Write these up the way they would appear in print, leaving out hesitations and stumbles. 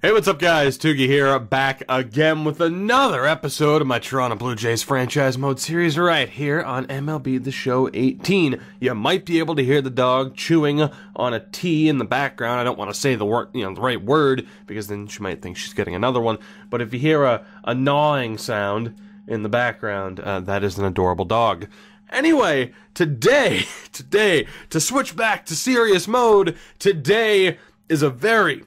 Hey, what's up, guys? Toogie here, back again with another episode of my Toronto Blue Jays franchise mode series right here on MLB The Show 18. You might be able to hear the dog chewing on a T in the background. I don't want to say the word, the right word, because then she might think she's getting another one. But if you hear a gnawing sound in the background, that is an adorable dog. Anyway, today, to switch back to serious mode, today is a very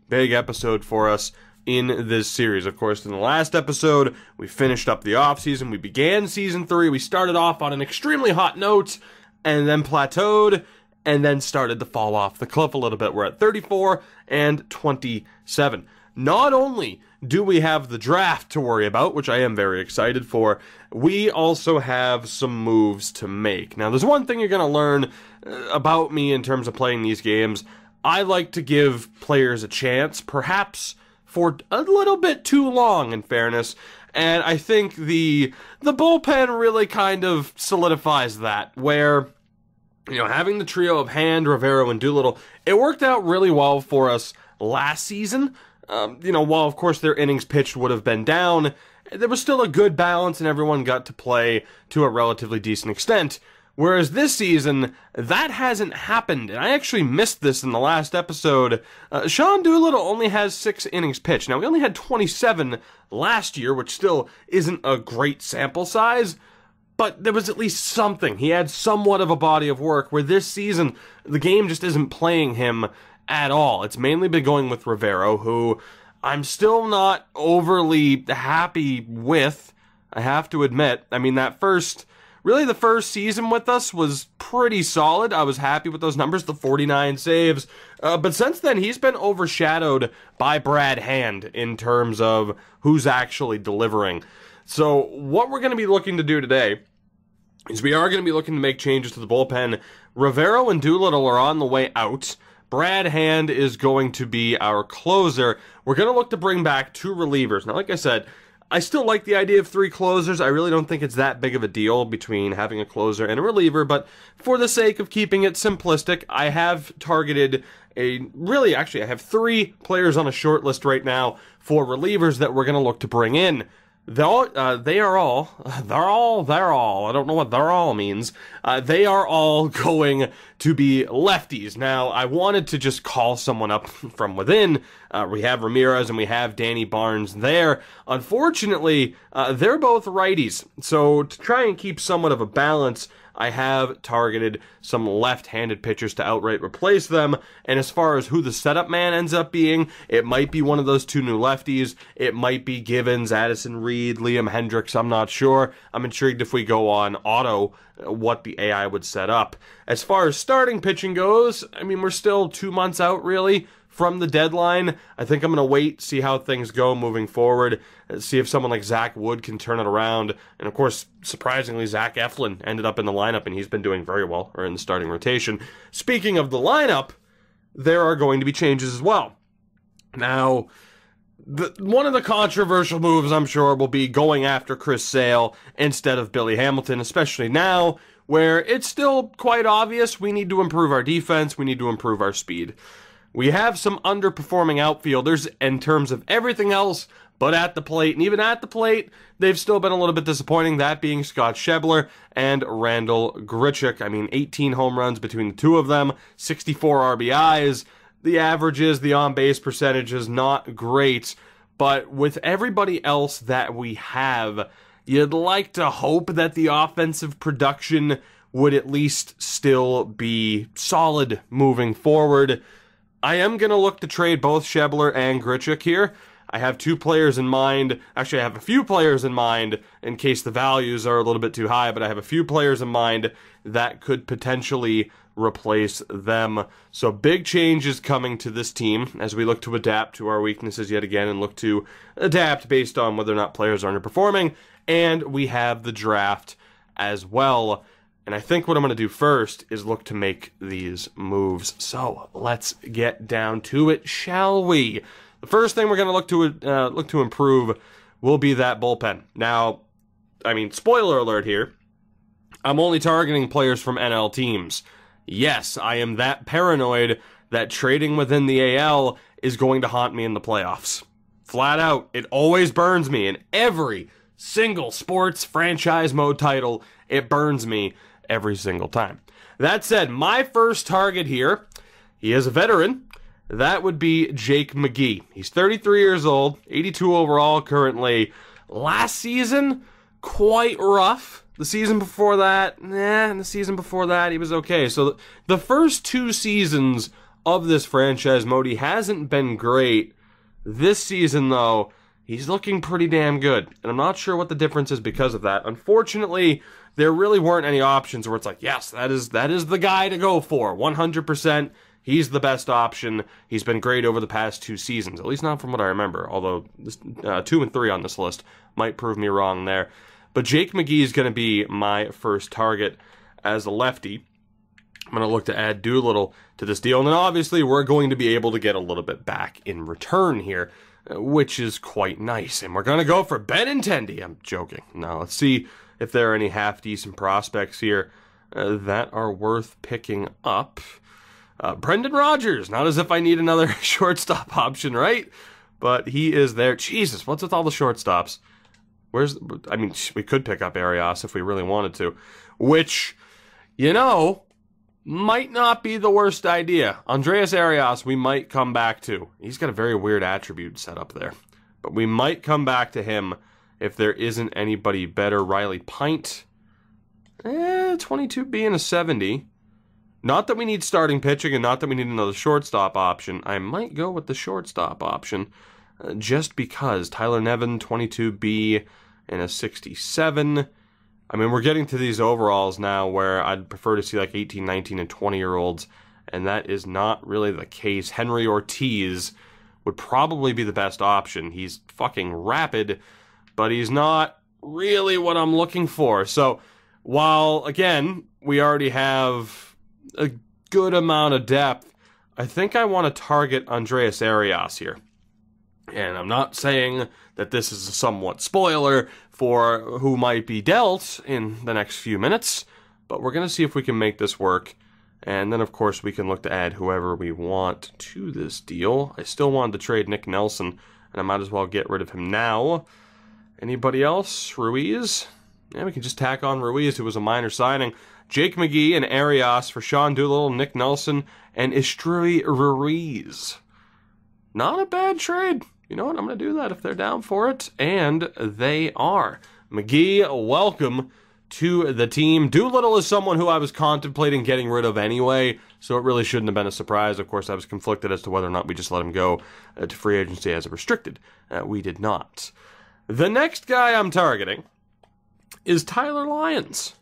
big episode for us in this series. Of course, in the last episode, we finished up the offseason. We began Season 3. We started off on an extremely hot note, and then plateaued, and then started to fall off the cliff a little bit. We're at 34 and 27. Not only do we have the draft to worry about, which I am very excited for, we also have some moves to make. Now, there's one thing you're going to learn about me in terms of playing these games. I like to give players a chance, perhaps for a little bit too long, in fairness, and I think the bullpen really kind of solidifies that, where, having the trio of Hand, Rivero, and Doolittle, it worked out really well for us last season. While, of course, their innings pitched would have been down, there was still a good balance, and everyone got to play to a relatively decent extent. Whereas this season, that hasn't happened, and I actually missed this in the last episode. Sean Doolittle only has 6 innings pitched. Now, we only had 27 last year, which still isn't a great sample size, but there was at least something. He had somewhat of a body of work, where this season, the game just isn't playing him at all. It's mainly been going with Rivero, who I'm still not overly happy with, I have to admit. I mean, the first season with us was pretty solid. I was happy with those numbers, the 49 saves. But since then, he's been overshadowed by Brad Hand in terms of who's actually delivering. So what we're going to be looking to do today is we are going to be looking to make changes to the bullpen. Rivero and Doolittle are on the way out. Brad Hand is going to be our closer. We're going to look to bring back 2 relievers. Now, like I said, I still like the idea of 3 closers. I really don't think it's that big of a deal between having a closer and a reliever, but for the sake of keeping it simplistic, I have targeted I have 3 players on a short list right now for relievers that we're going to look to bring in. They're all, I don't know what they're all means. They are all going to be lefties. Now, I wanted to just call someone up from within. We have Ramirez and we have Danny Barnes there. Unfortunately, they're both righties. So to try and keep somewhat of a balance, I have targeted some left-handed pitchers to outright replace them, and as far as who the setup man ends up being, it might be one of those 2 new lefties, it might be Givens, Addison Reed, Liam Hendricks, I'm not sure. I'm intrigued if we go on auto, what the AI would set up. As far as starting pitching goes, I mean, we're still 2 months out, really, from the deadline. I think I'm going to wait, see how things go moving forward, see if someone like Zach Wood can turn it around. And of course, surprisingly, Zach Eflin ended up in the lineup, and he's been doing very well, or in the starting rotation. Speaking of the lineup, there are going to be changes as well. Now, one of the controversial moves, I'm sure, will be going after Chris Sale instead of Billy Hamilton, especially now, where it's still quite obvious we need to improve our defense, we need to improve our speed. We have some underperforming outfielders in terms of everything else but at the plate. And even at the plate, they've still been a little bit disappointing, that being Scott Schebler and Randall Grichuk. I mean, 18 home runs between the 2 of them, 64 RBIs. The averages, the on-base percentages, not great. But with everybody else that we have, you'd like to hope that the offensive production would at least still be solid moving forward. I am going to look to trade both Schebler and Grichuk here. I have 2 players in mind. Actually, I have a few players in mind in case the values are a little bit too high, but I have a few players in mind that could potentially replace them. So big changes coming to this team as we look to adapt to our weaknesses yet again and look to adapt based on whether or not players are underperforming. And we have the draft as well. And I think what I'm going to do first is look to make these moves. So let's get down to it, shall we? The first thing we're going to look to improve will be that bullpen. Now, I mean, spoiler alert here, I'm only targeting players from NL teams. Yes, I am that paranoid that trading within the AL is going to haunt me in the playoffs. Flat out, it always burns me in every single sports franchise mode title. It burns me every single time. That said, my first target here, he is a veteran. That would be Jake McGee. He's 33 years old, 82 overall currently. Last season, quite rough. The season before that, and the season before that, he was okay. So the first 2 seasons of this franchise mode, he hasn't been great. This season, though, he's looking pretty damn good. And I'm not sure what the difference is because of that. Unfortunately, there really weren't any options where it's like, yes, that is the guy to go for. 100%, he's the best option. He's been great over the past 2 seasons, at least not from what I remember. Although 2 and 3 on this list might prove me wrong there. But Jake McGee is going to be my first target as a lefty. I'm going to look to add Doolittle to this deal. And then obviously we're going to be able to get a little bit back in return here, which is quite nice. And we're going to go for Benintendi. I'm joking. Now let's see if there are any half-decent prospects here that are worth picking up. Brendan Rodgers. Not as if I need another shortstop option, right? But he is there. Jesus, what's with all the shortstops? I mean, we could pick up Arias if we really wanted to, which, you know, might not be the worst idea. Andreas Arias, we might come back to. He's got a very weird attribute set up there, but we might come back to him if there isn't anybody better. Riley Pint, 22B and a 70. Not that we need starting pitching and not that we need another shortstop option. I might go with the shortstop option just because. Tyler Nevin, 22B and a 67. I mean, we're getting to these overalls now where I'd prefer to see like 18, 19, and 20-year-olds, and that is not really the case. Henry Ortiz would probably be the best option. He's fucking rapid, but he's not really what I'm looking for. So while, again, we already have a good amount of depth, I think I want to target Andreas Arias here. And I'm not saying that this is a somewhat spoiler for who might be dealt in the next few minutes, but we're going to see if we can make this work. And then, of course, we can look to add whoever we want to this deal. I still wanted to trade Nick Nelson, and I might as well get rid of him now. Anybody else? Ruiz? Yeah, we can just tack on Ruiz, who was a minor signing. Jake McGee and Arias for Sean Doolittle, Nick Nelson, and Istrui Ruiz. Not a bad trade. You know what? I'm going to do that if they're down for it. And they are. McGee, welcome to the team. Doolittle is someone who I was contemplating getting rid of anyway, so it really shouldn't have been a surprise. Of course, I was conflicted as to whether or not we just let him go to free agency as a restricted. We did not. The next guy I'm targeting is Tyler Lyons.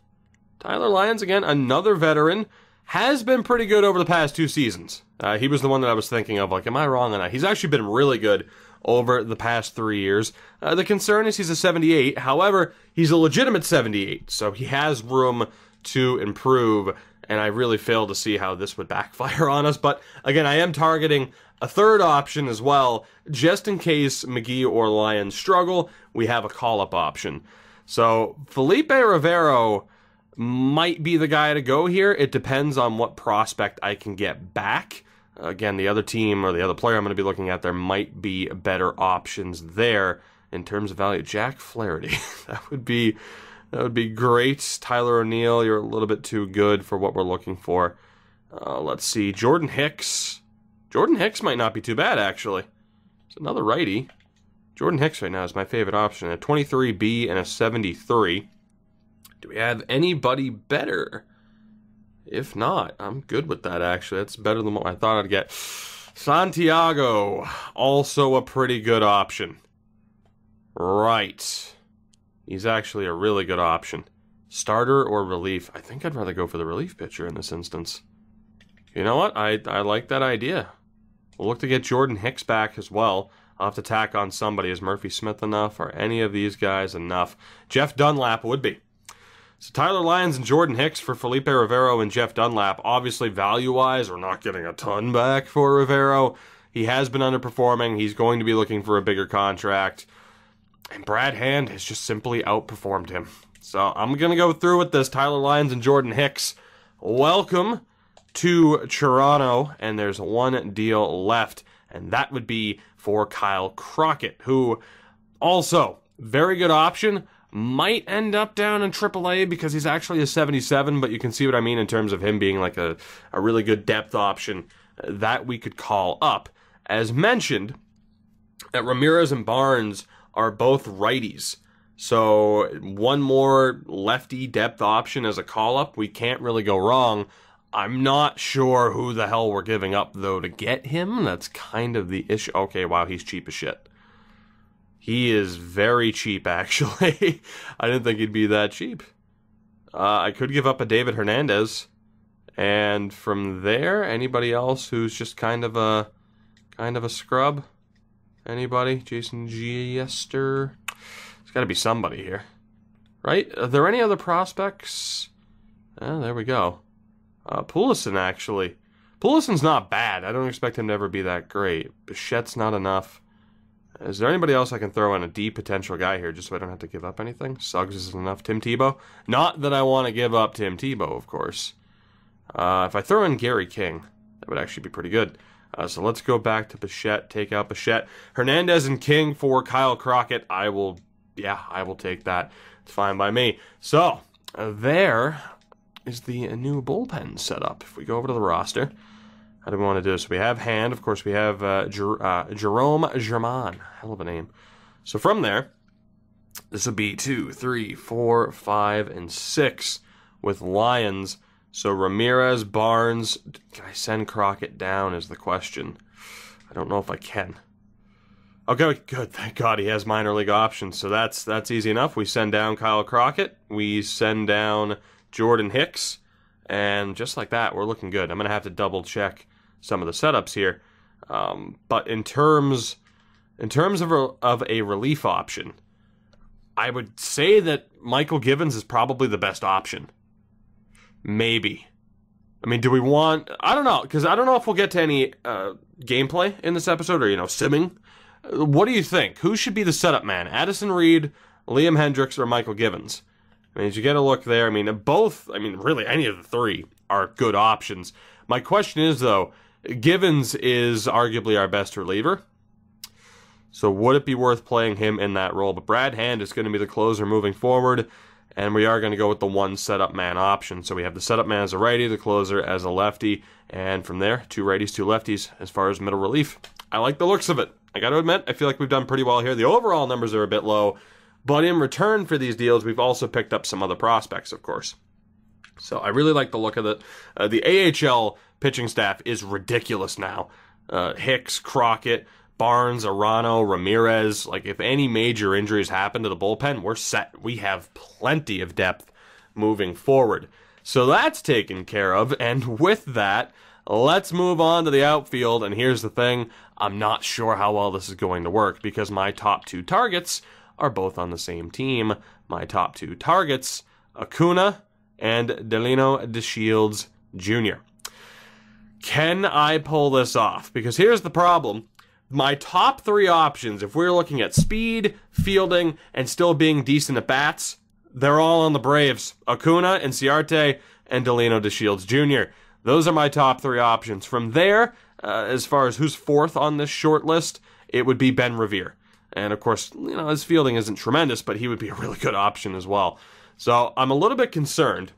Tyler Lyons, again, another veteran, has been pretty good over the past 2 seasons. He was the one that I was thinking of, like, am I wrong on that? He's actually been really good over the past 3 years. The concern is he's a 78. However, he's a legitimate 78, so he has room to improve, and I really fail to see how this would backfire on us. But, again, I am targeting a third option as well, just in case McGee or Lyons struggle. We have a call-up option. So, Felipe Rivero might be the guy to go here. It depends on what prospect I can get back. Again, the other team or the other player I'm going to be looking at, there might be better options there in terms of value. Jack Flaherty, that would be great. Tyler O'Neill, you're a little bit too good for what we're looking for. Let's see, Jordan Hicks. Jordan Hicks might not be too bad, actually. It's another righty. Jordan Hicks right now is my favorite option. A 23B and a 73. Do we have anybody better? If not, I'm good with that, actually. That's better than what I thought I'd get. Santiago, also a pretty good option. Right. He's actually a really good option. Starter or relief? I think I'd rather go for the relief pitcher in this instance. You know what? I like that idea. We'll look to get Jordan Hicks back as well. I'll have to tack on somebody. Is Murphy Smith enough? Are any of these guys enough? Jeff Dunlap would be. So Tyler Lyons and Jordan Hicks for Felipe Rivero and Jeff Dunlap. Obviously, value-wise, we're not getting a ton back for Rivero. He has been underperforming. He's going to be looking for a bigger contract. And Brad Hand has just simply outperformed him. So I'm going to go through with this. Tyler Lyons and Jordan Hicks. Welcome to Toronto, and there's one deal left, and that would be for Kyle Crockett, who also, very good option, might end up down in AAA because he's actually a 77, but you can see what I mean in terms of him being like a really good depth option that we could call up. As mentioned, Ramirez and Barnes are both righties, so one more lefty depth option as a call-up, we can't really go wrong. I'm not sure who the hell we're giving up, though, to get him. That's kind of the issue. Okay, wow, he's cheap as shit. He is very cheap, actually. I didn't think he'd be that cheap. I could give up a David Hernandez. And from there, anybody else who's just kind of a scrub? Anybody? Jason Giester? There's got to be somebody here. Right? Are there any other prospects? There we go. Pulison, actually. Pulison's not bad. I don't expect him to ever be that great. Bichette's not enough. Is there anybody else I can throw in a D potential guy here just so I don't have to give up anything? Suggs isn't enough. Tim Tebow? Not that I want to give up Tim Tebow, of course. If I throw in Gary King, that would actually be pretty good. So let's go back to Bichette, take out Bichette. Hernandez and King for Kyle Crockett. I will take that. It's fine by me. So, there is the new bullpen setup. If we go over to the roster, how do we want to do this? So we have Hand. Of course, we have Jerome German. Hell of a name. So from there, this would be 2, 3, 4, 5, and 6 with Lions. So Ramirez, Barnes. Can I send Crockett down is the question. I don't know if I can. Okay, good. Thank God he has minor league options. So that's easy enough. We send down Kyle Crockett. We send down Jordan Hicks. And just like that, we're looking good. I'm going to have to double check some of the setups here. But in terms of a relief option, I would say that Michael Givens is probably the best option. Maybe. I mean, do we want... I don't know, because I don't know if we'll get to any gameplay in this episode, or, simming. What do you think? Who should be the setup man? Addison Reed, Liam Hendricks, or Michael Givens? I mean, as you get a look there, really any of the three are good options. My question is, though, Givens is arguably our best reliever. So would it be worth playing him in that role? But Brad Hand is going to be the closer moving forward, and we are going to go with the one setup man option. So we have the setup man as a righty, the closer as a lefty, and from there, 2 righties, 2 lefties as far as middle relief. I like the looks of it. I got to admit, I feel like we've done pretty well here. The overall numbers are a bit low, but in return for these deals, we've also picked up some other prospects, of course. So I really like the look of it. The AHL pitching staff is ridiculous now. Hicks, Crockett, Barnes, Arano, Ramirez. Like, if any major injuries happen to the bullpen, we're set. We have plenty of depth moving forward. So that's taken care of, and with that, let's move on to the outfield. And here's the thing, I'm not sure how well this is going to work because my top 2 targets are both on the same team. My top 2 targets, Acuna and Delino DeShields Jr. Can I pull this off? Because here's the problem. My top 3 options, if we're looking at speed, fielding, and still being decent at bats, they're all on the Braves. Acuna, Inciarte, and Delino DeShields Jr. Those are my top 3 options. From there, as far as who's 4th on this short list, it would be Ben Revere. And of course, his fielding isn't tremendous, but he would be a really good option as well. So I'm a little bit concerned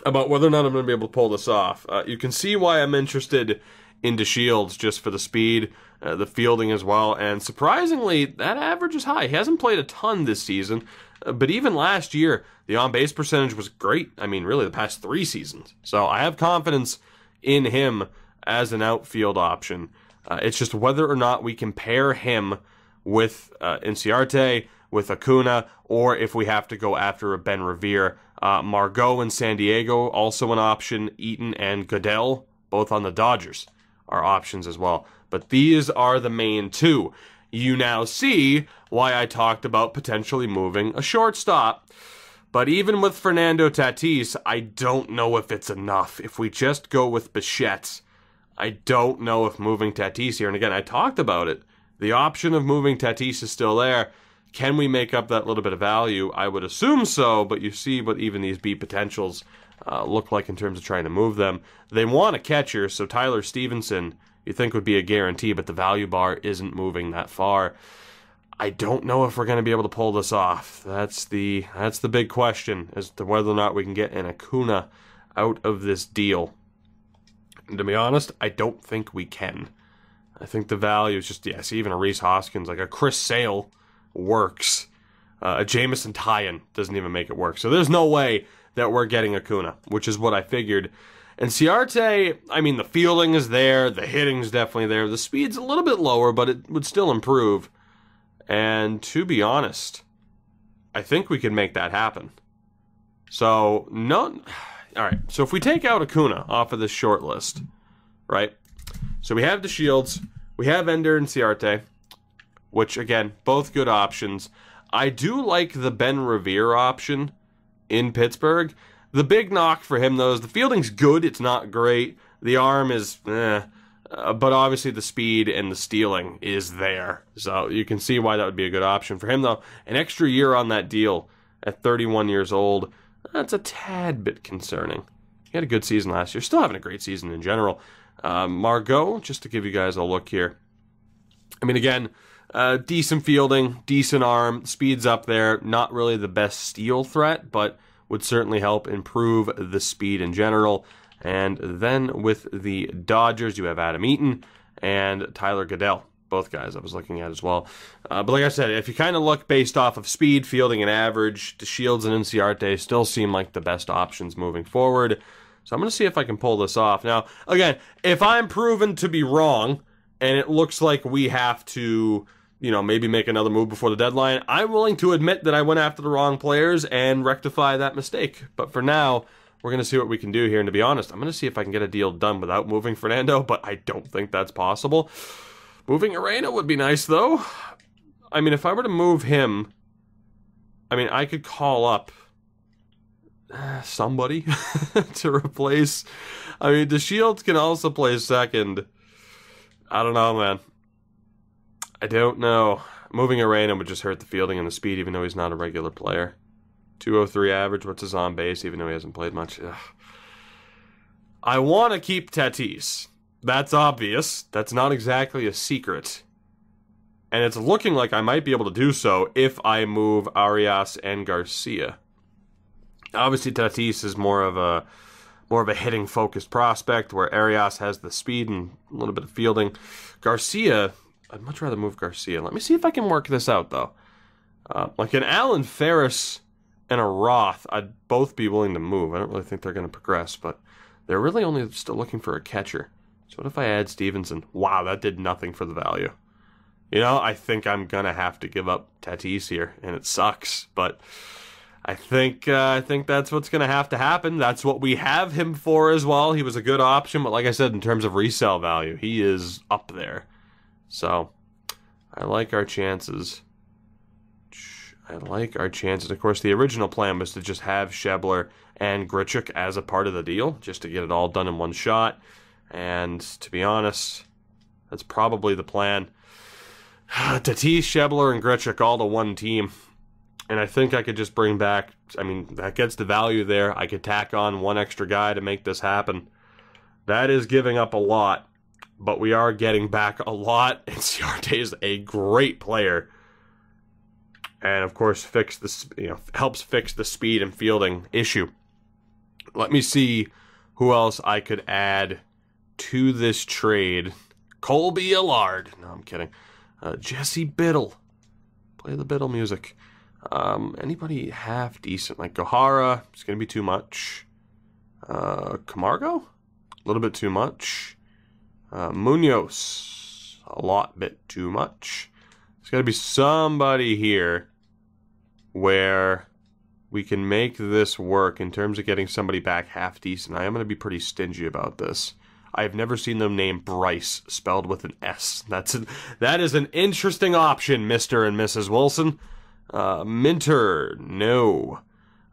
about whether or not I'm going to be able to pull this off. You can see why I'm interested in DeShields, just for the speed, the fielding as well, and surprisingly, that average is high. He hasn't played a ton this season, but even last year, the on-base percentage was great. I mean, really, the past 3 seasons. So I have confidence in him as an outfield option. It's just whether or not we can pair him with Inciarte, with Acuna, or if we have to go after a Ben Revere. Margot in San Diego, also an option. Eaton and Goodell, both on the Dodgers, are options as well. But these are the main 2. You now see why I talked about potentially moving a shortstop. But even with Fernando Tatis, I don't know if it's enough. If we just go with Bichette, I don't know if moving Tatis here, and again, I talked about it, the option of moving Tatis is still there. Can we make up that little bit of value? I would assume so, but you see what even these B potentials look like in terms of trying to move them. They want a catcher, so Tyler Stevenson you think would be a guarantee, but the value bar isn't moving that far. I don't know if we're going to be able to pull this off. That's the big question as to whether or not we can get an Acuna out of this deal. And to be honest, I don't think we can. I think the value is just, yes, even a Rhys Hoskins, like a Chris Sale works. A Jameson Tyon doesn't even make it work. So there's no way that we're getting Acuna, which is what I figured. And Ciarte, I mean, the fielding is there, the hitting's definitely there, the speed's a little bit lower, but it would still improve. And to be honest, I think we can make that happen. So, no, all right, so if we take out Acuna off of this short list, right? So we have DeShields, we have Ender and Ciarte, which, again, both good options. I do like the Ben Revere option in Pittsburgh. The big knock for him, though, is the fielding's good. It's not great. The arm is but obviously the speed and the stealing is there. So you can see why that would be a good option for him, though. An extra year on that deal at 31 years old, that's a tad bit concerning. He had a good season last year. Still having a great season in general. Margot, just to give you guys a look here. I mean, again, decent fielding, decent arm, speed's up there. Not really the best steal threat, but would certainly help improve the speed in general. And then with the Dodgers, you have Adam Eaton and Tyler Goodell. Both guys I was looking at as well. But like I said, if you kind of look based off of speed, fielding, and average, DeShields and Inciarte still seem like the best options moving forward. So I'm going to see if I can pull this off. Now, again, if I'm proven to be wrong, and it looks like we have to, you know, maybe make another move before the deadline, I'm willing to admit that I went after the wrong players and rectify that mistake. But for now, we're going to see what we can do here. And to be honest, I'm going to see if I can get a deal done without moving Fernando, but I don't think that's possible. Moving Arena would be nice, though. I mean, if I were to move him, I mean, I could call up somebody to replace. I mean, DeShields can also play second. I don't know, man. I don't know. Moving Arena would just hurt the fielding and the speed, even though he's not a regular player. 203 average. What's his on base, even though he hasn't played much? Ugh. I want to keep Tatis. That's obvious. That's not exactly a secret. And it's looking like I might be able to do so if I move Arias and Garcia. Obviously, Tatis is more of a hitting-focused prospect, where Arias has the speed and a little bit of fielding. Garcia, I'd much rather move Garcia. Let me see if I can work this out, though. Like an Alan Ferris and a Roth, I'd both be willing to move. I don't really think they're going to progress, but they're really only still looking for a catcher. So what if I add Stevenson? Wow, that did nothing for the value. You know, I think I'm going to have to give up Tatis here, and it sucks, but I think that's what's going to have to happen. That's what we have him for as well. He was a good option, but like I said, in terms of resale value, he is up there. So I like our chances. Of course, the original plan was to just have Schebler and Grichuk as a part of the deal, just to get it all done in one shot. And to be honest, that's probably the plan. Tatis, Schebler, and Grichuk all to one team. And I think I could just bring back, I mean, that gets the value there. I could tack on one extra guy to make this happen. That is giving up a lot, but we are getting back a lot. And Ciarte is a great player. And of course, helps fix the speed and fielding issue. Let me see who else I could add to this trade. Colby Allard. No, I'm kidding. Jesse Biddle. Play the Biddle music. Anybody half decent? Like Gohara, it's going to be too much. Camargo? A little bit too much. Munoz, a bit too much. There's got to be somebody here where we can make this work in terms of getting somebody back half decent. I am going to be pretty stingy about this. I've never seen them name Bryce spelled with an S. That is an interesting option, Mr. and Mrs. Wilson. Minter, no.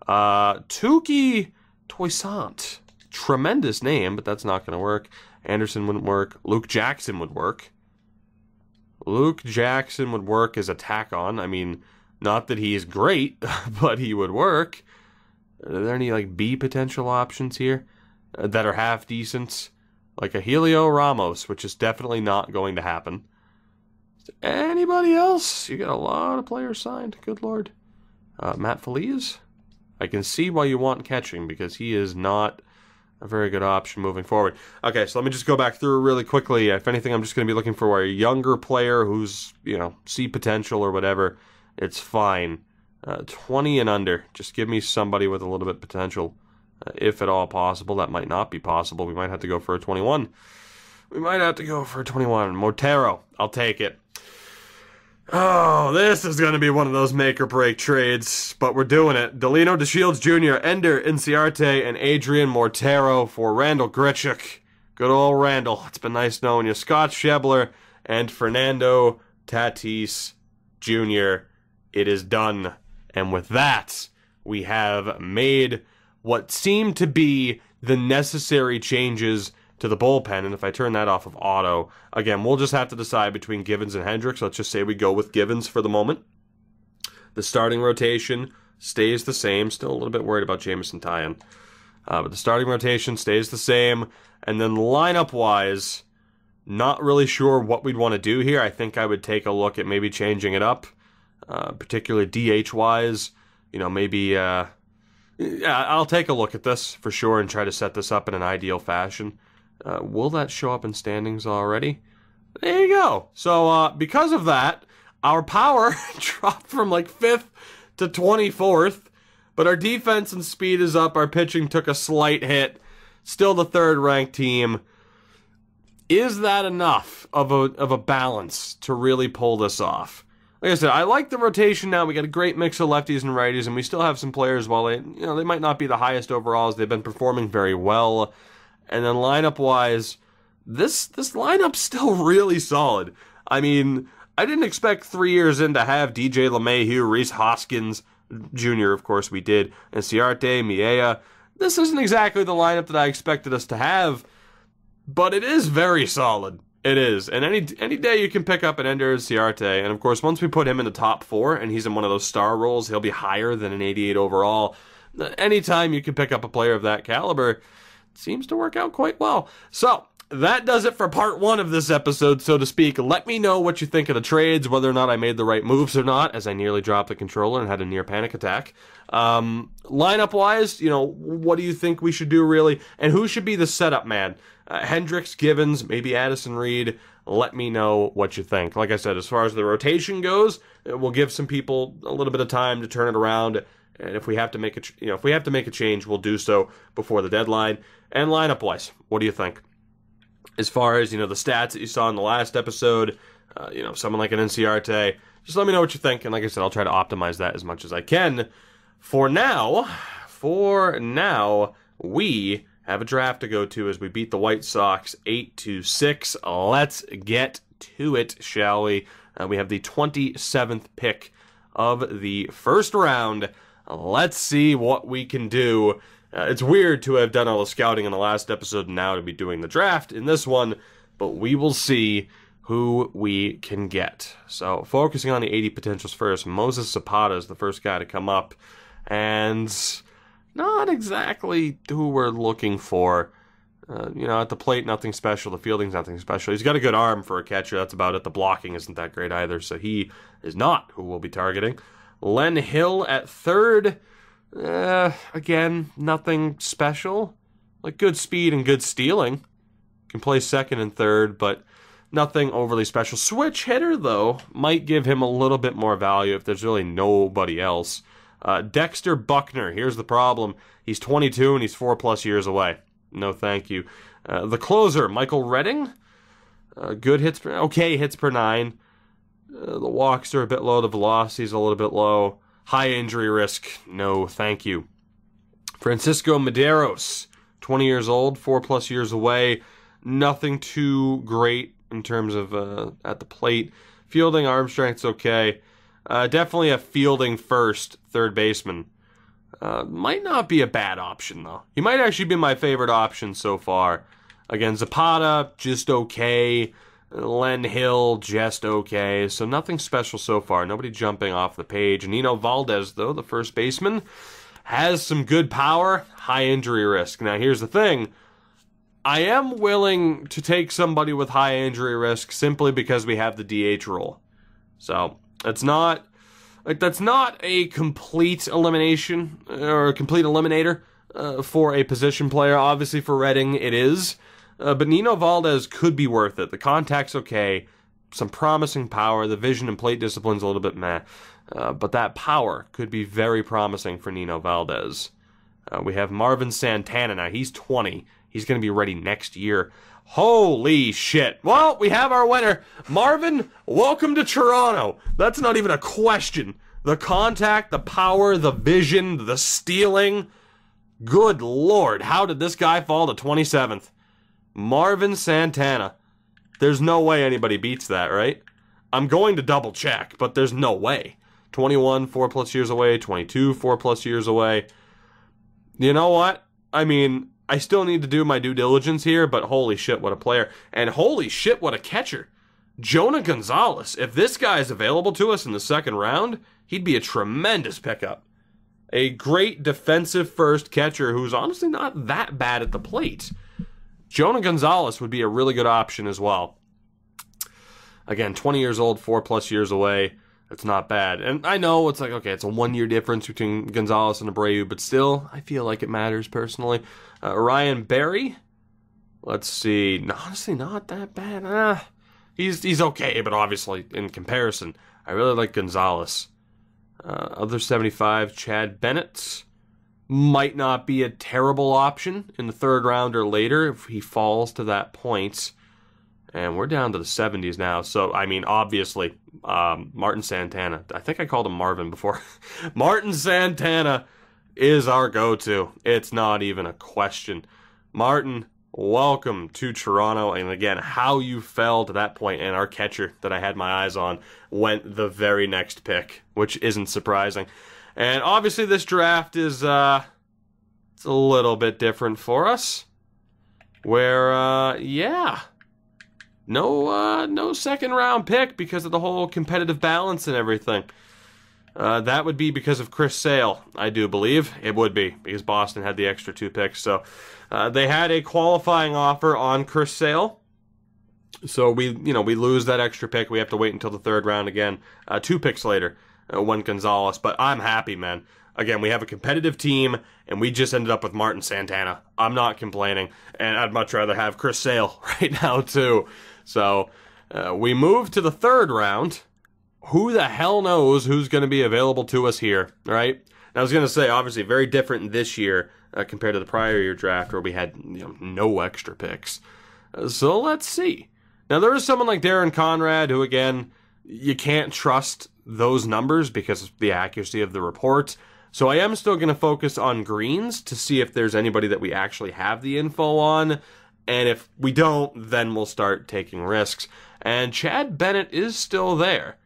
Tukey Toussaint, tremendous name, but that's not going to work. Anderson wouldn't work. Luke Jackson would work. Luke Jackson would work as a tack-on. I mean, not that he is great, but he would work. Are there any, like, B potential options here that are half decent? Like a Helio Ramos, which is definitely not going to happen. Anybody else? You got a lot of players signed. Good lord. Matt Feliz? I can see why you want catching, because he is not a very good option moving forward. Okay, so let me just go back through really quickly. If anything, I'm just going to be looking for a younger player who's, you know, see potential or whatever. It's fine. 20 and under. Just give me somebody with a little bit potential, if at all possible. That might not be possible. We might have to go for a 21. We might have to go for a 21. Montero. I'll take it. Oh, this is going to be one of those make-or-break trades, but we're doing it. Delino DeShields Jr., Ender Inciarte, and Adrian Montero for Randall Grichuk. Good old Randall. It's been nice knowing you. Scott Schebler and Fernando Tatis Jr. It is done. And with that, we have made what seemed to be the necessary changes to the bullpen, and if I turn that off of auto, again, we'll just have to decide between Givens and Hendricks. Let's just say we go with Givens for the moment. The starting rotation stays the same. Still a little bit worried about Jameson Tyon. But the starting rotation stays the same. And then lineup-wise, not really sure what we'd want to do here. I think I would take a look at maybe changing it up, particularly DH-wise. You know, maybe... yeah, I'll take a look at this for sure and try to set this up in an ideal fashion. Will that show up in standings already? There you go. So, because of that, our power dropped from like 5th to 24th, but our defense and speed is up. Our pitching took a slight hit. Still the 3rd ranked team. Is that enough of a balance to really pull this off? Like I said, I like the rotation now. We got a great mix of lefties and righties, and we still have some players, while they might not be the highest overalls, they've been performing very well. And then lineup-wise, this lineup's still really solid. I mean, I didn't expect 3 years in to have DJ LeMahieu, Rhys Hoskins Jr., of course we did, and Ciarte, Miella. This isn't exactly the lineup that I expected us to have, but it is very solid. It is. And any day you can pick up an Ender Ciarte, and of course, once we put him in the top 4, and he's in one of those star roles, he'll be higher than an 88 overall. Anytime you can pick up a player of that caliber, seems to work out quite well. So, that does it for part 1 of this episode, so to speak. Let me know what you think of the trades, whether or not I made the right moves or not, as I nearly dropped the controller and had a near panic attack. Lineup-wise, what do you think we should do, really? And who should be the setup man? Hendricks, Givens, maybe Addison Reed. Let me know what you think. Like I said, as far as the rotation goes, we'll give some people a little bit of time to turn it around. And if we have to make a change, we'll do so before the deadline. And lineup-wise, what do you think? As far as, the stats that you saw in the last episode, someone like an Inciarte, just let me know what you think. And like I said, I'll try to optimize that as much as I can. For now, we have a draft to go to as we beat the White Sox 8-6. Let's get to it, shall we? We have the 27th pick of the first round. Let's see what we can do. It's weird to have done all the scouting in the last episode and now to be doing the draft in this one, but we will see who we can get. So, focusing on the 80 potentials first, Moses Zapata is the first guy to come up, and not exactly who we're looking for. At the plate, nothing special. The fielding's nothing special. He's got a good arm for a catcher. That's about it. The blocking isn't that great either, so he is not who we'll be targeting. Len Hill at third. Again, nothing special. Like, good speed and good stealing. Can play second and third, but nothing overly special. Switch hitter, though, might give him a little bit more value if there's really nobody else. Dexter Buckner, here's the problem. He's 22 and he's 4+ years away. No thank you. The closer, Michael Redding. Good hits per... Okay, hits per 9. The walks are a bit low. The velocity's a little bit low. High injury risk. No, thank you. Francisco Medeiros, 20 years old, 4+ years away. Nothing too great in terms of at the plate. Fielding, arm strength's okay. Definitely a fielding first third baseman. Might not be a bad option, though. He might actually be my favorite option so far. Again, Zapata, just okay. Len Hill, just okay. So nothing special so far. Nobody jumping off the page. Nino Valdez, though, the first baseman, has some good power, high injury risk. Now, here's the thing. I am willing to take somebody with high injury risk simply because we have the DH rule. So, that's not a complete elimination or a complete eliminator for a position player. Obviously, for Reading, it is. But Nino Valdez could be worth it. The contact's okay. Some promising power. The vision and plate discipline's a little bit meh. But that power could be very promising for Nino Valdez. We have Martin Santana. Now, he's 20. He's going to be ready next year. Holy shit. Well, we have our winner. Marvin, welcome to Toronto. That's not even a question. The contact, the power, the vision, the stealing. Good Lord, how did this guy fall to 27th? Martin Santana. There's no way anybody beats that, right? I'm going to double check, but there's no way. 21, 4+ years away. 22, 4+ years away. You know what? I mean, I still need to do my due diligence here, but holy shit, what a player. And holy shit, what a catcher. Jonah Gonzalez. If this guy is available to us in the second round, he'd be a tremendous pickup. A great defensive first catcher who's honestly not that bad at the plate. Jonah Gonzalez would be a really good option as well. Again, 20 years old, 4+ years away. It's not bad. And I know it's like, okay, it's a 1-year difference between Gonzalez and Abreu, but still, I feel like it matters personally. Ryan Berry. Let's see. Honestly, not that bad. He's okay, but obviously, in comparison, I really like Gonzalez. Other 75, Chad Bennett. Might not be a terrible option in the third round or later if he falls to that point. And we're down to the 70s now. So, I mean, obviously, Martin Santana. I think I called him Marvin before. Martin Santana is our go-to. It's not even a question. Martin, welcome to Toronto. And again, how you fell to that point, and our catcher that I had my eyes on went the very next pick, which isn't surprising. And obviously this draft is it's a little bit different for us. Where, yeah. No second round pick because of the whole competitive balance and everything. That would be because of Chris Sale, I do believe. It would be, because Boston had the extra 2 picks. So they had a qualifying offer on Chris Sale. So we lose that extra pick. We have to wait until the third round again. 2 picks later, went Gonzalez. But I'm happy, man. Again, we have a competitive team, and we just ended up with Martin Santana. I'm not complaining, and I'd much rather have Chris Sale right now, too. So, we move to the third round. Who the hell knows who's going to be available to us here, right? And I was going to say, obviously, very different this year compared to the prior year draft where we had no extra picks. So, let's see. Now, there is someone like Darrin Conrad who, again, you can't trust those numbers because of the accuracy of the reports. So I am still going to focus on greens to see if there's anybody that we actually have the info on. And if we don't, then we'll start taking risks. And Chad Bennett is still there.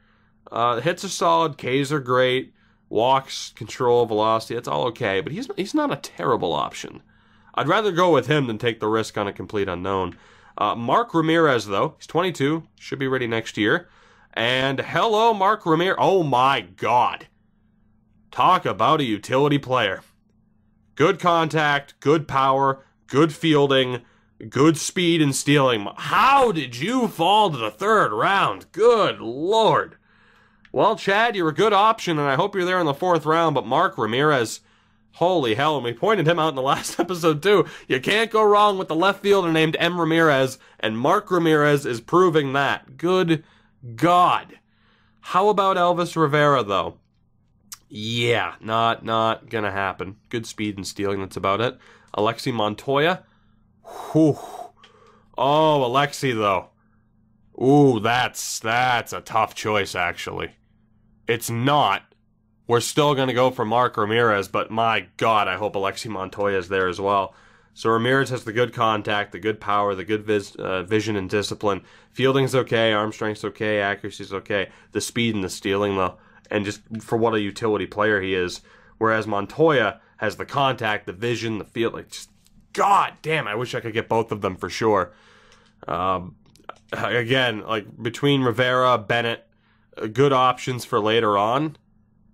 Hits are solid, Ks are great, walks, control, velocity, it's all okay. But he's not a terrible option. I'd rather go with him than take the risk on a complete unknown. Mark Ramirez, though, he's 22, should be ready next year. And hello, Mark Ramirez. Oh my God. Talk about a utility player. Good contact, good power, good fielding, good speed and stealing. How did you fall to the third round? Good Lord. Well, Chad, you're a good option, and I hope you're there in the fourth round, but Mark Ramirez, holy hell, and we pointed him out in the last episode too. You can't go wrong with the left fielder named M. Ramirez, and Mark Ramirez is proving that. Good God. How about Elvis Rivera, though? Yeah, not gonna happen. Good speed and stealing, that's about it. Alexi Montoya. Whew. Oh, Alexi, though. Ooh, that's a tough choice, actually. It's not. We're still gonna go for Mark Ramirez, but my God, I hope Alexi Montoya is there as well. So Ramirez has the good contact, the good power, the good vision and discipline. Fielding's okay, arm strength's okay, accuracy's okay. The speed and the stealing, though. And just for what a utility player he is. Whereas Montoya has the contact, the vision, the field. Like, just, God damn, I wish I could get both of them for sure. Again, like, between Rivera, Bennett, good options for later on.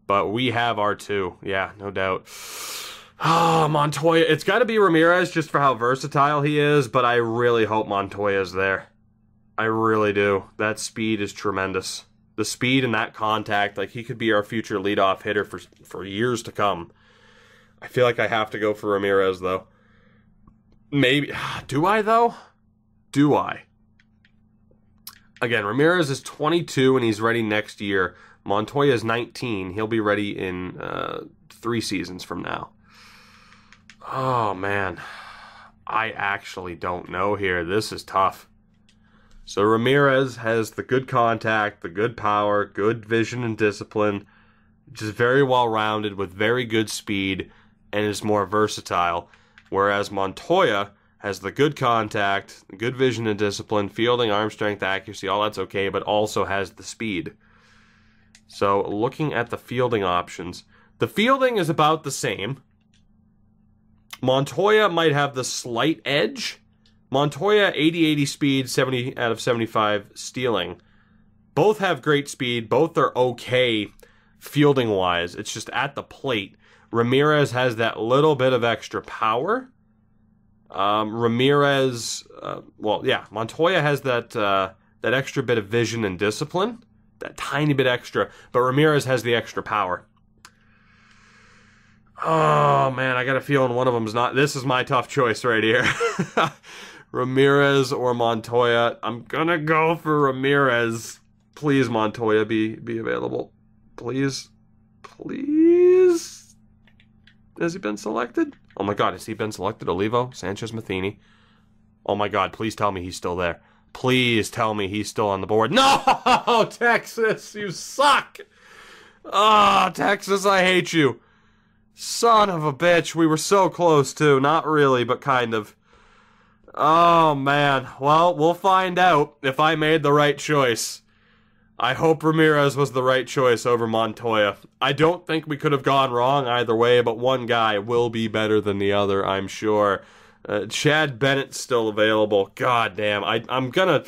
But we have our 2. Yeah, no doubt. Oh, Montoya. It's got to be Ramirez just for how versatile he is, but I really hope Montoya's there. I really do. That speed is tremendous. The speed and that contact, like, he could be our future leadoff hitter for years to come. I feel like I have to go for Ramirez, though. Maybe. Do I, though? Do I? Again, Ramirez is 22 and he's ready next year. Montoya is 19. He'll be ready in 3 seasons from now. Oh, man. I actually don't know here. This is tough. So Ramirez has the good contact, the good power, good vision and discipline, just very well-rounded with very good speed and is more versatile. Whereas Montoya has the good contact, good vision and discipline, fielding, arm strength, accuracy, all that's okay, but also has the speed. So looking at the fielding options, the fielding is about the same. Montoya might have the slight edge. Montoya, 80-80 speed, 70 out of 75 stealing. Both have great speed. Both are okay fielding-wise. It's just at the plate. Ramirez has that little bit of extra power. Montoya has that extra bit of vision and discipline. That tiny bit extra. But Ramirez has the extra power. Oh, man, I got a feeling one of them's not... This is my tough choice right here. Ramirez or Montoya. I'm gonna go for Ramirez. Please, Montoya, be available. Please. Please? Has he been selected? Oh my god, has he been selected? Olivo, Sanchez, Matheny. Oh my god, please tell me he's still there. Please tell me he's still on the board. No! Texas, you suck! Ah, Texas, I hate you. Son of a bitch, we were so close too. Not really, but kind of. Oh, man. Well, we'll find out if I made the right choice. I hope Ramirez was the right choice over Montoya. I don't think we could have gone wrong either way, but one guy will be better than the other, I'm sure. Chad Bennett's still available. God damn. I'm gonna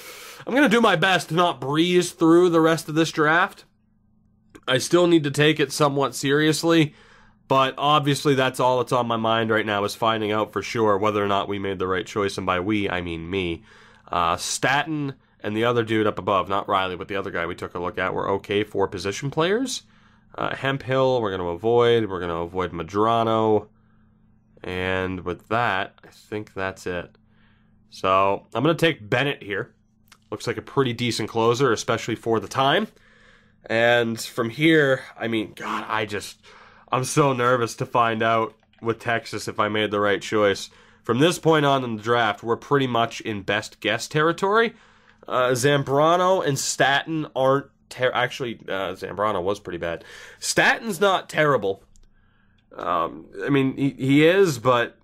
do my best to not breeze through the rest of this draft. I still need to take it somewhat seriously. But obviously that's all that's on my mind right now is finding out for sure whether or not we made the right choice. And by we, I mean me. Staton and the other dude up above, not Riley, but the other guy we took a look at, were okay for position players. Hemphill, we're going to avoid. We're going to avoid Medrano. And with that, I think that's it. So I'm going to take Bennett here. Looks like a pretty decent closer, especially for the time. And from here, I mean, God, I'm so nervous to find out with Texas if I made the right choice. From this point on in the draft, we're pretty much in best guess territory. Zambrano and Staton aren't... Actually, Zambrano was pretty bad. Staton's not terrible. I mean, he is, but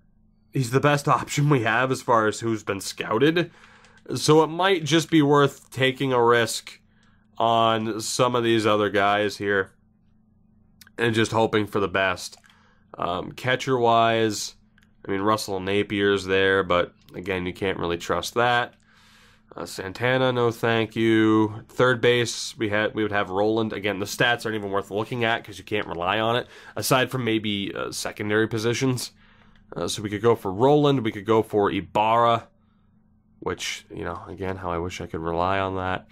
he's the best option we have as far as who's been scouted. So it might just be worth taking a risk on some of these other guys here. And just hoping for the best. Catcher-wise, I mean, Russell Napier's there, but again, you can't really trust that. Santana, no thank you. Third base, we would have Roland. Again, the stats aren't even worth looking at because you can't rely on it, aside from maybe secondary positions. So we could go for Roland, we could go for Ibarra, which, you know, again, how I wish I could rely on that.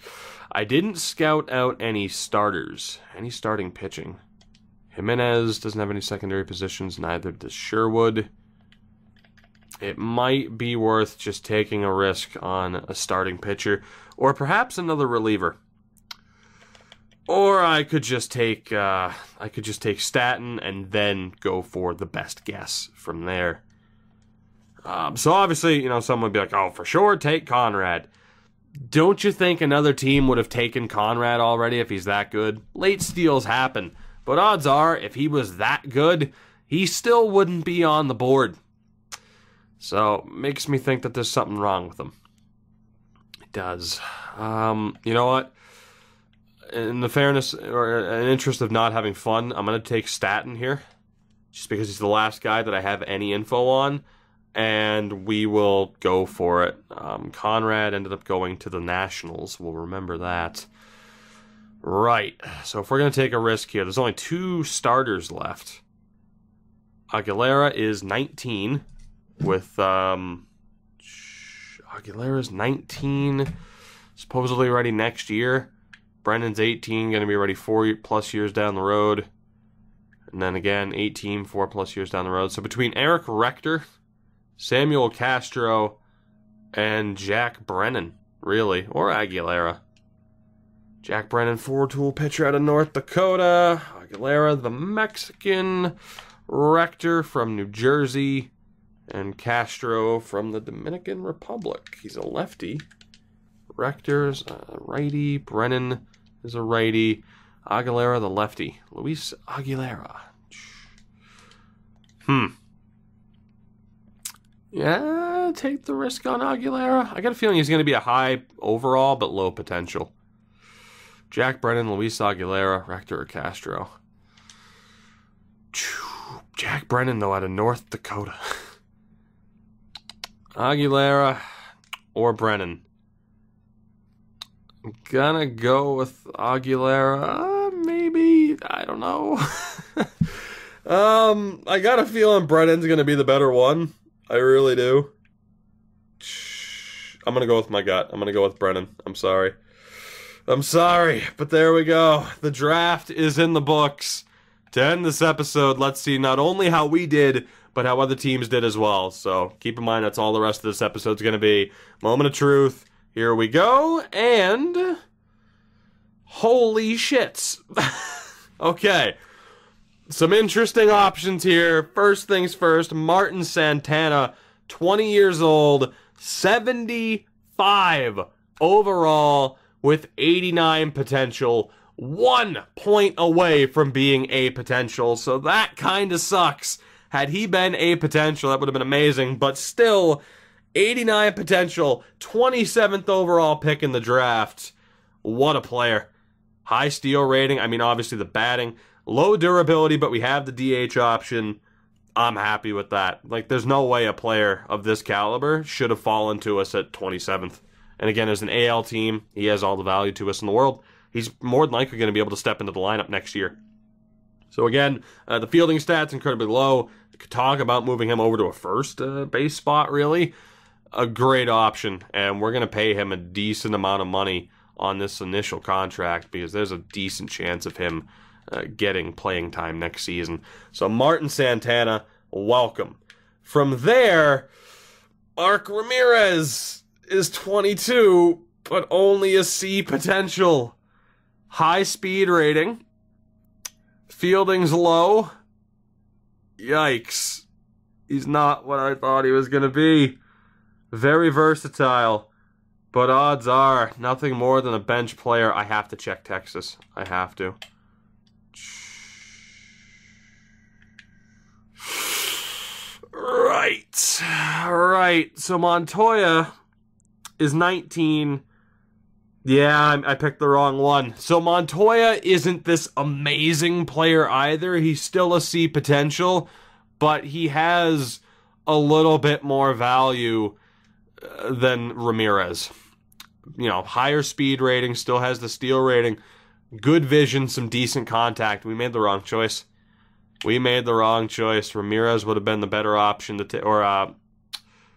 I didn't scout out any starters, any starting pitching. Jimenez doesn't have any secondary positions, neither does Sherwood. It might be worth just taking a risk on a starting pitcher, or perhaps another reliever. Or I could just take Staton and then go for the best guess from there. So obviously, you know, someone would be like, "Oh, for sure, take Conrad." Don't you think another team would have taken Conrad already if he's that good? Late steals happen. But odds are, if he was that good, he still wouldn't be on the board. So, makes me think that there's something wrong with him. It does. You know what? In the fairness, or in interest of not having fun, I'm going to take Staton here. Just because he's the last guy that I have any info on. And we will go for it. Conrad ended up going to the Nationals. We'll remember that. Right. So if we're going to take a risk here, there's only 2 starters left. Aguilera is 19 with, Aguilera's 19, supposedly ready next year. Brennan's 18, going to be ready 4+ years down the road. And then again, 18, 4+ years down the road. So between Eric Rector, Samuel Castro, and Jack Brennan, really, or Aguilera. Jack Brennan, 4-tool pitcher out of North Dakota. Aguilera, the Mexican. Rector from New Jersey. And Castro from the Dominican Republic. He's a lefty. Rector's a righty. Brennan is a righty. Aguilera, the lefty. Luis Aguilera. Yeah, take the risk on Aguilera. I got a feeling he's going to be a high overall, but low potential. Jack Brennan, Luis Aguilera, Rector or Castro. Jack Brennan, though, out of North Dakota. Aguilera or Brennan. I'm gonna go with Aguilera. Maybe. I don't know. I got a feeling Brennan's gonna be the better one. I really do. I'm gonna go with my gut. I'm gonna go with Brennan. I'm sorry. But there we go. The draft is in the books. To end this episode, let's see not only how we did, but how other teams did as well. So keep in mind that's all the rest of this episode's going to be. Moment of truth. Here we go. And holy shits. Okay. Some interesting options here. First things first, Martin Santana, 20 years old, 75 overall with 89 potential. 1 point away from being a potential, so that kind of sucks. Had he been a potential, that would have been amazing, but still, 89 potential, 27th overall pick in the draft. What a player. High steal rating, I mean, obviously the batting. Low durability, but we have the DH option. I'm happy with that. Like, there's no way a player of this caliber should have fallen to us at 27th. And again, as an AL team, he has all the value to us in the world. He's more than likely going to be able to step into the lineup next year. So again, the fielding stats incredibly low. You could talk about moving him over to a first base spot, really. A great option, and we're going to pay him a decent amount of money on this initial contract because there's a decent chance of him getting playing time next season. So Martin Santana, welcome. From there, Mark Ramirez is 22, but only a C potential. High speed rating. Fielding's low. Yikes. He's not what I thought he was going to be. Very versatile. But odds are, nothing more than a bench player. I have to check Texas. I have to. Right. So Montoya is 19. Yeah, I picked the wrong one. So Montoya isn't this amazing player either. He's still a C potential, but he has a little bit more value than Ramirez. You know, higher speed rating, still has the steal rating, good vision, some decent contact. We made the wrong choice. Ramirez would have been the better option to take, or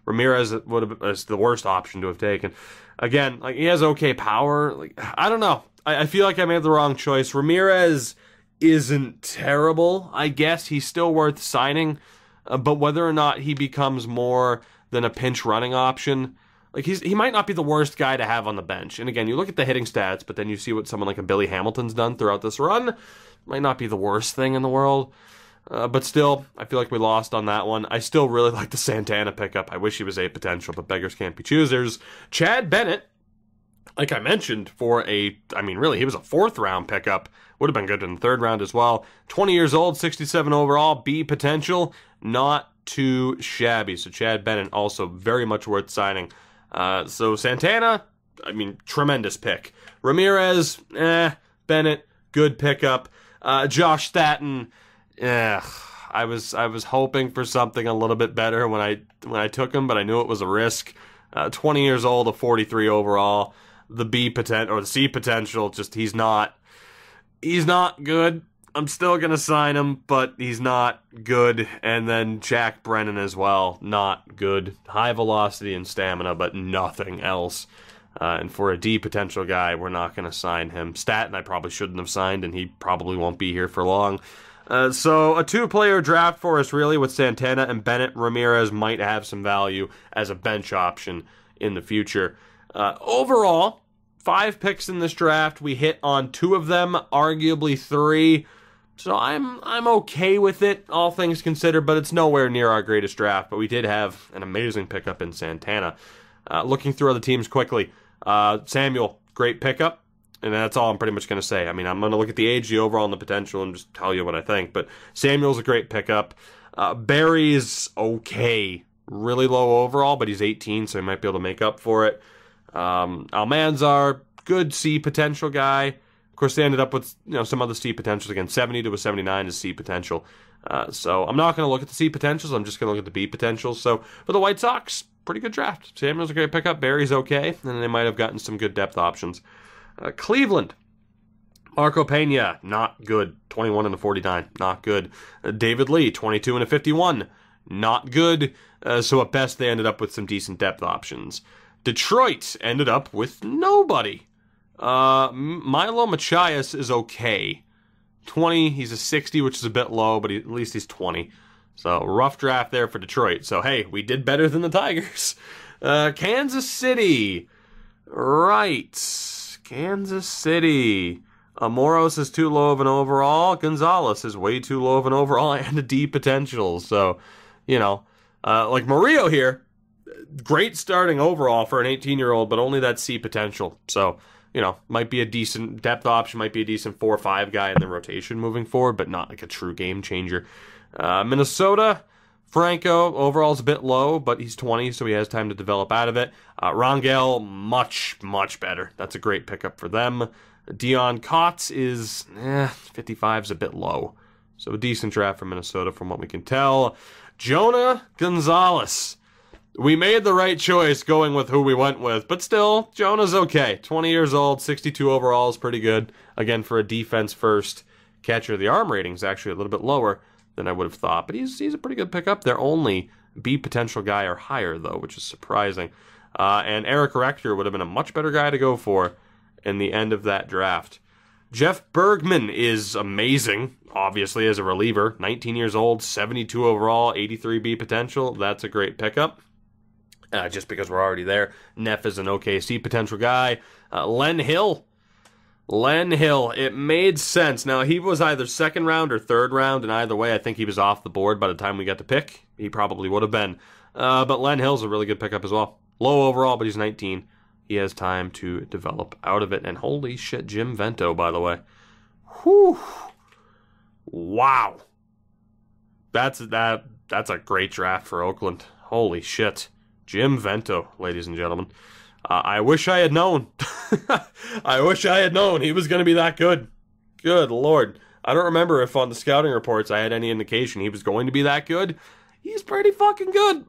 Ramirez would have been the worst option to have taken. Again, like, he has okay power. Like, I don't know. I feel like I made the wrong choice. Ramirez isn't terrible. I guess he's still worth signing, but whether or not he becomes more than a pinch running option, like, he might not be the worst guy to have on the bench. And again, you look at the hitting stats, but then you see what someone like a Billy Hamilton's done throughout this run. Might not be the worst thing in the world. But still, I feel like we lost on that one. I still really like the Santana pickup. I wish he was a potential, but beggars can't be choosers. Chad Bennett, like I mentioned, really, he was a 4th-round pickup. Would have been good in the 3rd round as well. 20 years old, 67 overall, B potential, not too shabby. So Chad Bennett also very much worth signing. So Santana, tremendous pick. Ramirez, Bennett, good pickup. Josh Staton, I was hoping for something a little bit better when I took him, but I knew it was a risk. 20 years old, a 43 overall. The B potential or the C potential, just he's not He's not good. I'm still going to sign him, but he's not good. And then Jack Brennan as well, not good. High velocity and stamina, but nothing else. And for a D potential guy, we're not going to sign him. Staton I probably shouldn't have signed, and he probably won't be here for long. So a two-player draft for us, really, with Santana and Bennett. Ramirez might have some value as a bench option in the future. Overall, 5 picks in this draft. We hit on 2 of them, arguably 3. So I'm okay with it, all things considered, but it's nowhere near our greatest draft. But we did have an amazing pickup in Santana. Looking through other teams quickly, Samuel, great pickup, and that's all I'm pretty much going to say. I mean, I'm going to look at the age, the overall, and the potential, and just tell you what I think. But Samuel's a great pickup. Barry's okay, really low overall, but he's 18, so he might be able to make up for it. Almanzar, good C potential guy. Of course, they ended up with some other C potentials again. 70 to a 79 is C potential. So I'm not going to look at the C potentials. I'm just going to look at the B potentials. So for the White Sox, pretty good draft. Samuel's a great pickup. Barry's okay, and they might have gotten some good depth options. Cleveland, Marco Pena, not good. 21 and a 49, not good. David Lee, 22 and a 51, not good. So at best, they ended up with some decent depth options. Detroit ended up with nobody. Milo Machias is okay. 20, he's a 60, which is a bit low, but at least he's 20. So, rough draft there for Detroit. So, hey, we did better than the Tigers. Kansas City. Right. Kansas City. Amoros is too low of an overall. Gonzalez is way too low of an overall and a D potential. So, like Murillo here, great starting overall for an 18-year-old, but only that C potential. So, might be a decent depth option, might be a decent 4 or 5 guy in the rotation moving forward, but not like a true game changer. Minnesota, Franco, overall's a bit low, but he's 20, so he has time to develop out of it. Rangel, much, much better. That's a great pickup for them. Dion Kotz is, 55's a bit low. So a decent draft for Minnesota from what we can tell. Jonah Gonzalez. We made the right choice going with who we went with, but still, Jonah's okay. 20 years old, 62 overall is pretty good. Again, for a defense-first catcher, the arm rating's actually a little bit lower than I would have thought, but he's a pretty good pickup. They're only B potential guy or higher, though, which is surprising. And Eric Rector would have been a much better guy to go for in the end of that draft. Jeff Bergman is amazing, obviously, as a reliever. 19 years old, 72 overall, 83 B potential. That's a great pickup. Just because we're already there. Neff is an OKC potential guy. Len Hill. It made sense. Now, he was either second round or third round, and either way, I think he was off the board by the time we got to pick. He probably would have been. But Len Hill's a really good pickup as well. Low overall, but he's 19. He has time to develop out of it. And holy shit, Jim Vento, by the way. Whew. Wow. That's a great draft for Oakland. Holy shit. Jim Vento, ladies and gentlemen. I wish I had known. I wish I had known he was going to be that good. Good Lord. I don't remember if on the scouting reports I had any indication he was going to be that good. He's pretty fucking good.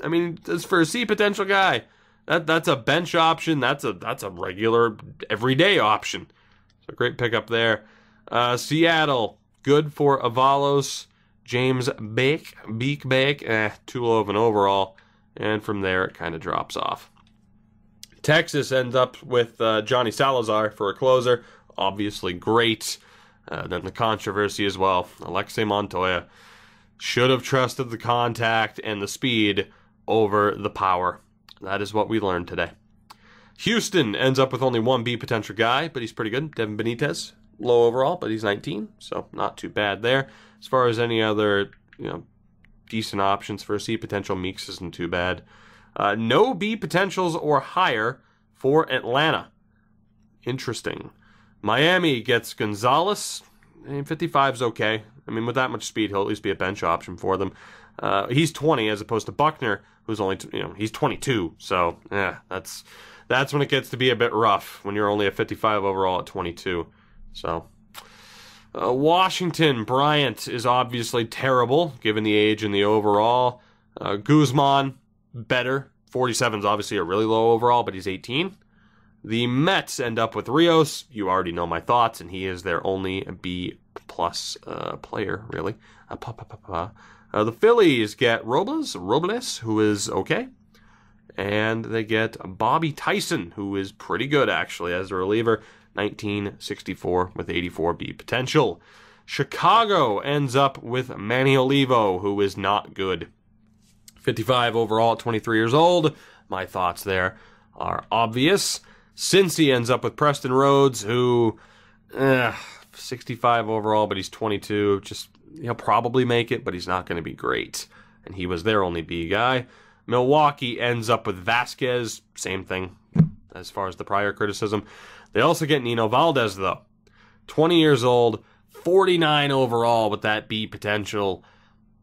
I mean, as for a C potential guy, that's a bench option. That's a regular, everyday option. So great pickup there. Seattle, good for Avalos. James Beek, too low of an overall. And from there, it kind of drops off. Texas ends up with Johnny Salazar for a closer. Obviously great. Then the controversy as well. Alexei Montoya should have trusted the contact and the speed over the power. That is what we learned today. Houston ends up with only 1 B potential guy, but he's pretty good. Devin Benitez, low overall, but he's 19, so not too bad there. As far as any other, decent options for a C potential, Meeks isn't too bad. No B potentials or higher for Atlanta. Interesting. Miami gets Gonzalez. 55's okay. I mean, with that much speed, he'll at least be a bench option for them. He's 20 as opposed to Buckner, who's only, he's 22. So, yeah, that's when it gets to be a bit rough, when you're only a 55 overall at 22. So, Washington, Bryant is obviously terrible, given the age and the overall. Guzman, better. 47 is obviously a really low overall, but he's 18. The Mets end up with Rios. You already know my thoughts, and he is their only B-plus player, really. The Phillies get Robles, who is okay. And they get Bobby Tyson, who is pretty good, actually, as a reliever. 1964 with 84 B potential. Chicago ends up with Manny Olivo, who is not good. 55 overall at 23 years old. My thoughts there are obvious. Cincy ends up with Preston Rhodes, who 65 overall, but he's 22. Just he'll probably make it, but he's not going to be great. And he was their only B guy. Milwaukee ends up with Vasquez. Same thing as far as the prior criticism. They also get Nino Valdez, though. 20 years old, 49 overall with that B potential.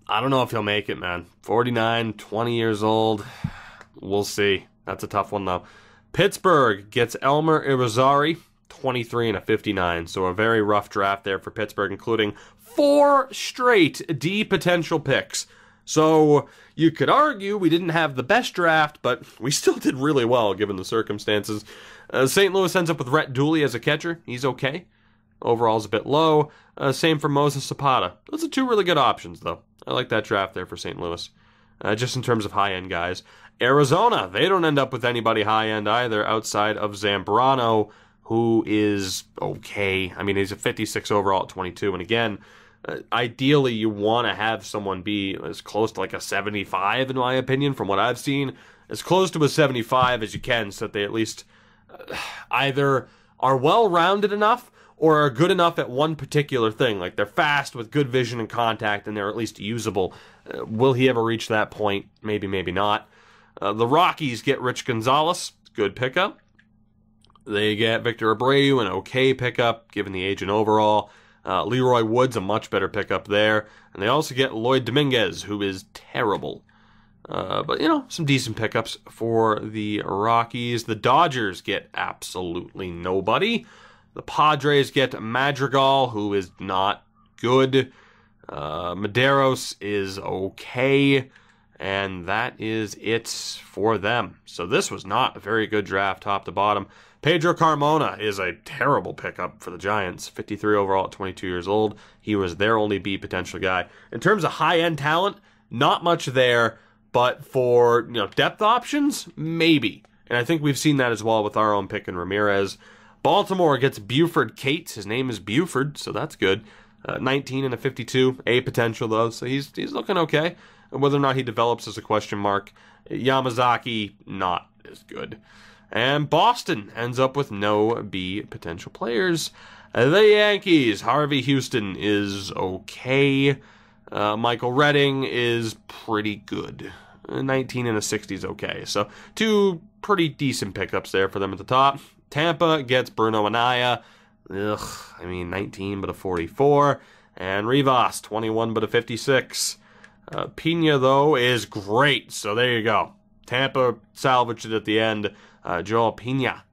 I don't know if he'll make it, man. 49, 20 years old. We'll see. That's a tough one, though. Pittsburgh gets Elmer Irizarry, 23 and a 59. So a very rough draft there for Pittsburgh, including 4 straight D potential picks. So you could argue we didn't have the best draft, but we still did really well given the circumstances. St. Louis ends up with Rhett Dooley as a catcher. He's okay. Overall's a bit low. Same for Moses Zapata. Those are 2 really good options, though. I like that draft there for St. Louis, just in terms of high-end guys. Arizona, they don't end up with anybody high-end either outside of Zambrano, who is okay. I mean, he's a 56 overall at 22, and again, ideally you want to have someone be as close to like a 75, in my opinion, from what I've seen. As close to a 75 as you can, so that they at least either are well-rounded enough or are good enough at one particular thing. Like they're fast with good vision and contact, and they're at least usable. Will he ever reach that point? Maybe, maybe not. The Rockies get Rich Gonzalez. Good pickup. They get Victor Abreu, an okay pickup, given the age and overall. Leroy Woods, a much better pickup there. And they also get Lloyd Dominguez, who is terrible. But, you know, some decent pickups for the Rockies. The Dodgers get absolutely nobody. The Padres get Madrigal, who is not good. Medeiros is okay. And that is it for them. So this was not a very good draft top to bottom. Pedro Carmona is a terrible pickup for the Giants. 53 overall at 22 years old. He was their only B potential guy. In terms of high-end talent, not much there. But for depth options, maybe. And I think we've seen that as well with our own pick in Ramirez. Baltimore gets Buford Cates. His name is Buford, so that's good. 19 and a 52. A potential, though, so he's looking okay. Whether or not he develops is a question mark. Yamazaki, not as good. And Boston ends up with no B potential players. The Yankees, Harvey Houston is okay. Michael Redding is pretty good. 19 and a 60 is okay. So 2 pretty decent pickups there for them at the top. Tampa gets Bruno Anaya. 19 but a 44. And Rivas, 21 but a 56. Pena, though, is great. So there you go. Tampa salvaged it at the end. Joel Pena.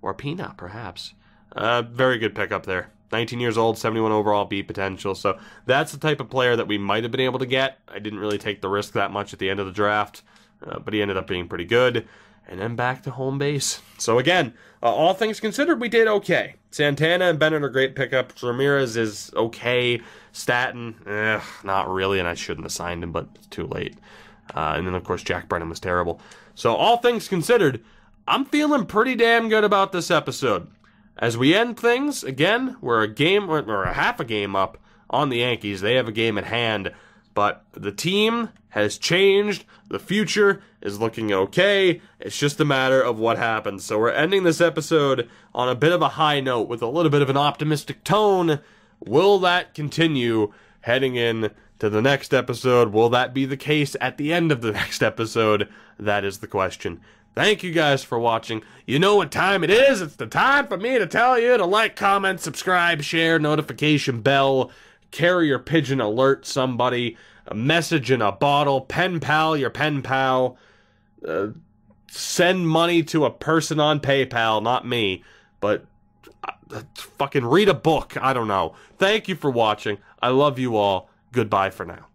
Or Pena, perhaps. Very good pickup there. 19 years old, 71 overall B potential. So that's the type of player that we might have been able to get. I didn't really take the risk that much at the end of the draft. But he ended up being pretty good. And then back to home base. So again, all things considered, we did okay. Santana and Bennett are great pickups. Ramirez is okay. Staton, not really, and I shouldn't have signed him, but it's too late. And then, of course, Jack Brennan was terrible. So all things considered, I'm feeling pretty damn good about this episode. As we end things, again, we're a half a game up on the Yankees. They have a game at hand. But the team has changed. The future is looking okay. It's just a matter of what happens. So we're ending this episode on a bit of a high note with a little bit of an optimistic tone. Will that continue heading in to the next episode? Will that be the case at the end of the next episode? That is the question. Thank you guys for watching. You know what time it is. It's the time for me to tell you to like, comment, subscribe, share, notification bell, carrier pigeon alert somebody, a message in a bottle, pen pal your pen pal, send money to a person on PayPal, not me, but fucking read a book. I don't know. Thank you for watching. I love you all. Goodbye for now.